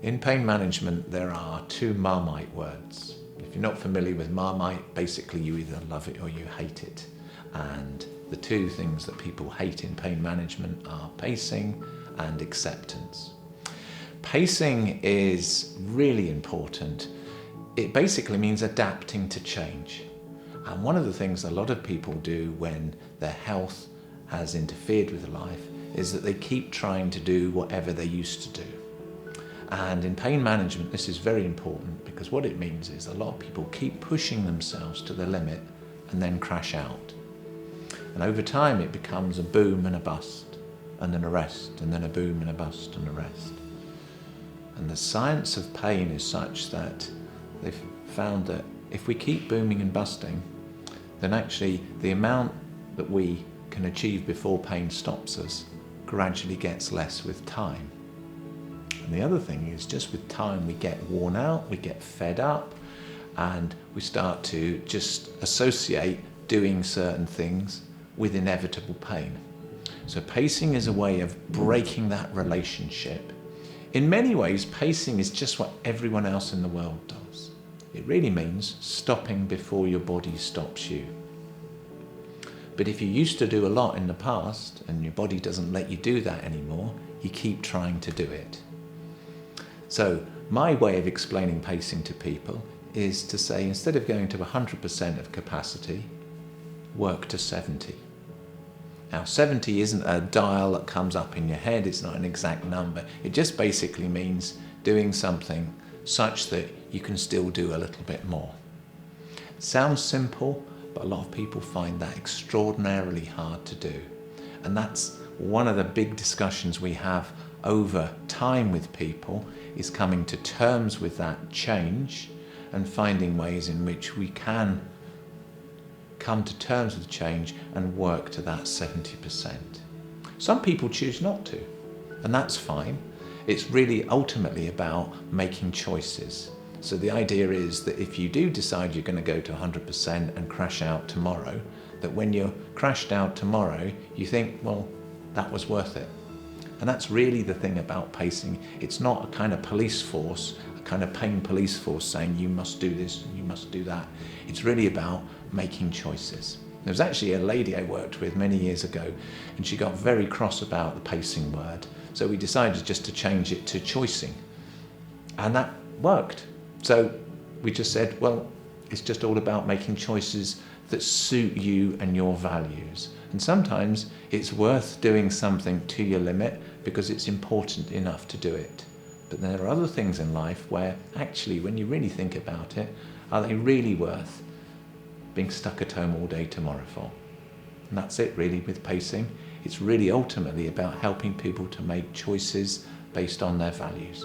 In pain management, there are two Marmite words. If you're not familiar with Marmite, basically you either love it or you hate it. And the two things that people hate in pain management are pacing and acceptance. Pacing is really important. It basically means adapting to change. And one of the things a lot of people do when their health has interfered with life is that they keep trying to do whatever they used to do. And in pain management, this is very important because what it means is a lot of people keep pushing themselves to the limit and then crash out. And over time, it becomes a boom and a bust, and then a rest, and then a boom and a bust and a rest. And the science of pain is such that they've found that if we keep booming and busting, then actually the amount that we can achieve before pain stops us gradually gets less with time. And the other thing is, just with time, we get worn out, we get fed up, and we start to just associate doing certain things with inevitable pain. So pacing is a way of breaking that relationship. In many ways, pacing is just what everyone else in the world does. It really means stopping before your body stops you. But if you used to do a lot in the past and your body doesn't let you do that anymore, you keep trying to do it. So my way of explaining pacing to people is to say, instead of going to 100% of capacity, work to 70. Now 70 isn't a dial that comes up in your head, it's not an exact number. It just basically means doing something such that you can still do a little bit more. It sounds simple, but a lot of people find that extraordinarily hard to do. And that's one of the big discussions we have over time with people, is coming to terms with that change and finding ways in which we can come to terms with change and work to that 70%. Some people choose not to, and that's fine. It's really ultimately about making choices. So the idea is that if you do decide you're going to go to 100% and crash out tomorrow, that when you're crashed out tomorrow, you think, well, that was worth it. And that's really the thing about pacing. It's not a kind of police force, a kind of pain police force saying you must do this and you must do that. It's really about making choices. There was actually a lady I worked with many years ago, and she got very cross about the pacing word. So we decided just to change it to choicing. And that worked. So we just said, well, it's just all about making choices that suit you and your values. And sometimes it's worth doing something to your limit because it's important enough to do it. But there are other things in life where actually, when you really think about it, are they really worth being stuck at home all day tomorrow for? And that's it really with pacing. It's really ultimately about helping people to make choices based on their values.